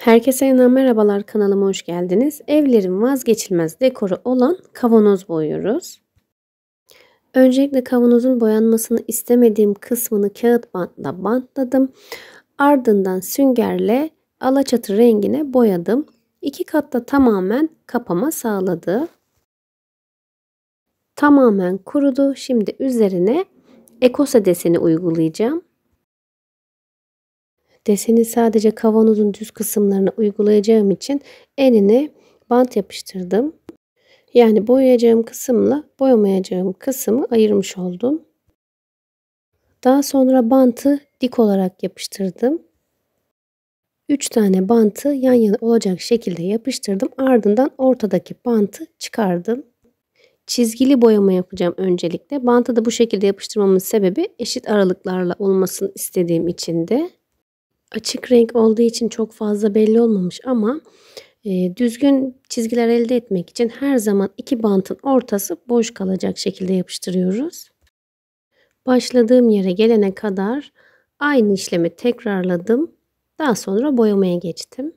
Herkese yeniden merhabalar, kanalıma hoş geldiniz. Evlerin vazgeçilmez dekoru olan kavanoz boyuyoruz. Öncelikle kavanozun boyanmasını istemediğim kısmını kağıt bantla bantladım. Ardından süngerle alaçatı rengine boyadım. İki katta tamamen kapama sağladı. Tamamen kurudu. Şimdi üzerine ekosa deseni uygulayacağım. Deseni sadece kavanozun düz kısımlarına uygulayacağım için enine bant yapıştırdım. Yani boyayacağım kısımla boyamayacağım kısmı ayırmış oldum. Daha sonra bantı dik olarak yapıştırdım. 3 tane bantı yan yana olacak şekilde yapıştırdım. Ardından ortadaki bantı çıkardım. Çizgili boyama yapacağım öncelikle. Bantı da bu şekilde yapıştırmamın sebebi eşit aralıklarla olmasını istediğim için de. Açık renk olduğu için çok fazla belli olmamış ama düzgün çizgiler elde etmek için her zaman iki bantın ortası boş kalacak şekilde yapıştırıyoruz. Başladığım yere gelene kadar aynı işlemi tekrarladım. Daha sonra boyamaya geçtim.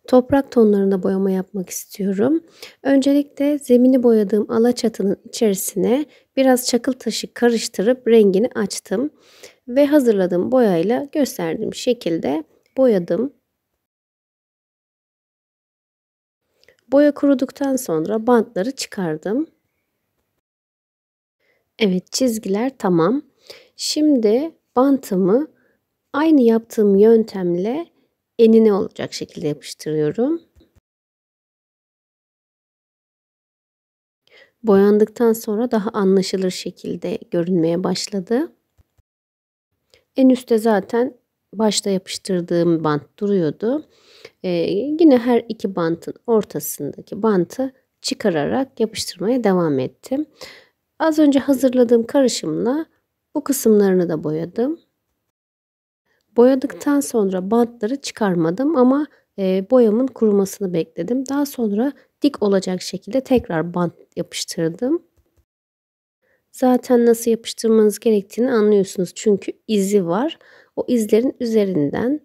Toprak tonlarında boyama yapmak istiyorum. Öncelikle zemini boyadığım alaçatının içerisine biraz çakıl taşı karıştırıp rengini açtım. Ve hazırladığım boyayla gösterdiğim şekilde boyadım. Boya kuruduktan sonra bantları çıkardım. Evet, çizgiler tamam. Şimdi bantımı aynı yaptığım yöntemle enine olacak şekilde yapıştırıyorum. Boyandıktan sonra daha anlaşılır şekilde görünmeye başladı. En üstte zaten başta yapıştırdığım bant duruyordu. Yine her iki bantın ortasındaki bantı çıkararak yapıştırmaya devam ettim. Az önce hazırladığım karışımla bu kısımlarını da boyadım. Boyadıktan sonra bantları çıkarmadım ama boyamın kurumasını bekledim. Daha sonra dik olacak şekilde tekrar bant yapıştırdım. Zaten nasıl yapıştırmanız gerektiğini anlıyorsunuz. Çünkü izi var. O izlerin üzerinden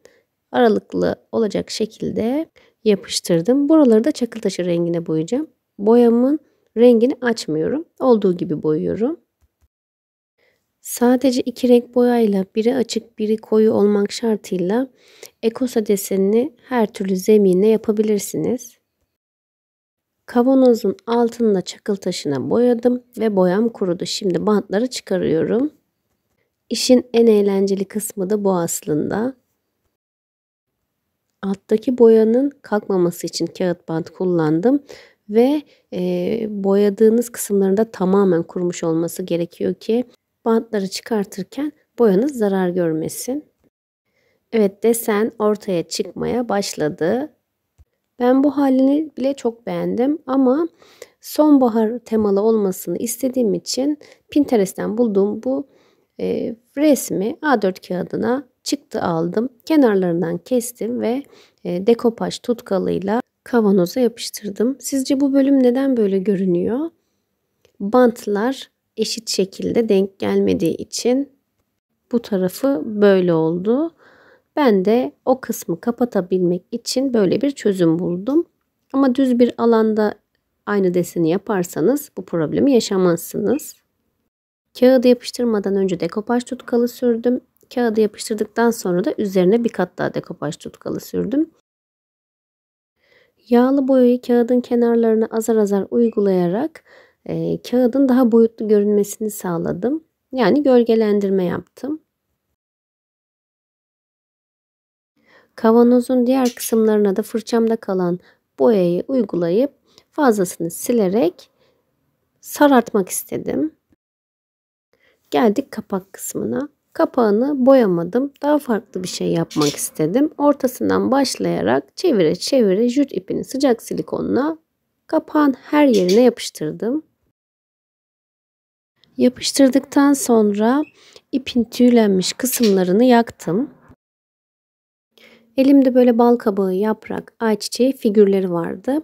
aralıklı olacak şekilde yapıştırdım. Buraları da çakıl taşı rengine boyayacağım. Boyamın rengini açmıyorum. Olduğu gibi boyuyorum. Sadece iki renk boyayla biri açık biri koyu olmak şartıyla ekosa desenini her türlü zemine yapabilirsiniz. Kavanozun altında çakıl taşına boyadım ve boyam kurudu. Şimdi bantları çıkarıyorum. İşin en eğlenceli kısmı da bu aslında. Alttaki boyanın kalkmaması için kağıt bant kullandım ve boyadığınız kısımlarında tamamen kurumuş olması gerekiyor ki bantları çıkartırken boyanız zarar görmesin. Evet, desen ortaya çıkmaya başladı. Ben bu halini bile çok beğendim ama sonbahar temalı olmasını istediğim için Pinterest'ten bulduğum bu resmi A4 kağıdına çıktı aldım. Kenarlarından kestim ve dekopaj tutkalıyla kavanoza yapıştırdım. Sizce bu bölüm neden böyle görünüyor? Bantlar eşit şekilde denk gelmediği için bu tarafı böyle oldu. Ben de o kısmı kapatabilmek için böyle bir çözüm buldum. Ama düz bir alanda aynı deseni yaparsanız bu problemi yaşamazsınız. Kağıdı yapıştırmadan önce dekopaj tutkalı sürdüm. Kağıdı yapıştırdıktan sonra da üzerine bir kat daha dekopaj tutkalı sürdüm. Yağlı boyayı kağıdın kenarlarına azar azar uygulayarak kağıdın daha boyutlu görünmesini sağladım. Yani gölgelendirme yaptım. Kavanozun diğer kısımlarına da fırçamda kalan boyayı uygulayıp fazlasını silerek sarartmak istedim. Geldik kapak kısmına. Kapağını boyamadım. Daha farklı bir şey yapmak istedim. Ortasından başlayarak çevire çevire jüt ipini sıcak silikonla kapağın her yerine yapıştırdım. Yapıştırdıktan sonra ipin tüylenmiş kısımlarını yaktım. Elimde böyle bal kabağı, yaprak, ayçiçeği figürleri vardı.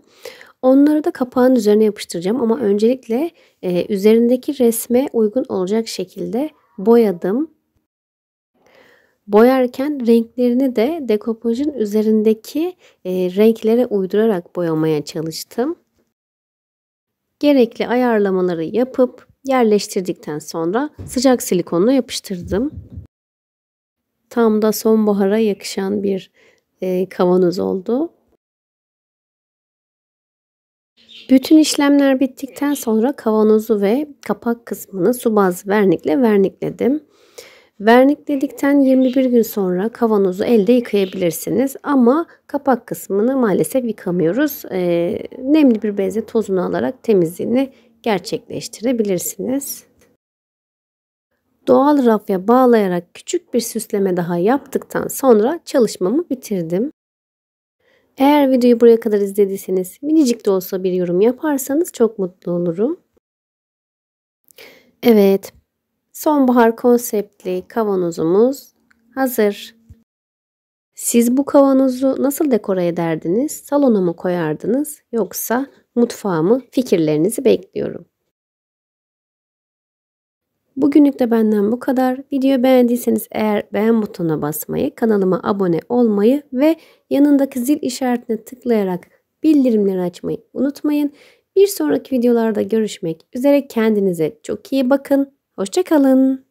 Onları da kapağın üzerine yapıştıracağım ama öncelikle üzerindeki resme uygun olacak şekilde boyadım. Boyarken renklerini de dekopajın üzerindeki renklere uydurarak boyamaya çalıştım. Gerekli ayarlamaları yapıp yerleştirdikten sonra sıcak silikonla yapıştırdım. Tam da sonbahara yakışan bir kavanoz oldu. Bütün işlemler bittikten sonra kavanozu ve kapak kısmını su bazlı vernikle vernikledim. Vernikledikten 21 gün sonra kavanozu elde yıkayabilirsiniz ama kapak kısmını maalesef yıkamıyoruz. Nemli bir bezle tozunu alarak temizliğini gerçekleştirebilirsiniz. Doğal rafya bağlayarak küçük bir süsleme daha yaptıktan sonra çalışmamı bitirdim. Eğer videoyu buraya kadar izlediyseniz minicik de olsa bir yorum yaparsanız çok mutlu olurum. Evet, sonbahar konseptli kavanozumuz hazır. Siz bu kavanozu nasıl dekore ederdiniz? Salona mı koyardınız yoksa mutfağa mı? Fikirlerinizi bekliyorum. Bugünlük de benden bu kadar. Videoyu beğendiyseniz eğer beğen butonuna basmayı, kanalıma abone olmayı ve yanındaki zil işaretine tıklayarak bildirimleri açmayı unutmayın. Bir sonraki videolarda görüşmek üzere. Kendinize çok iyi bakın. Hoşça kalın.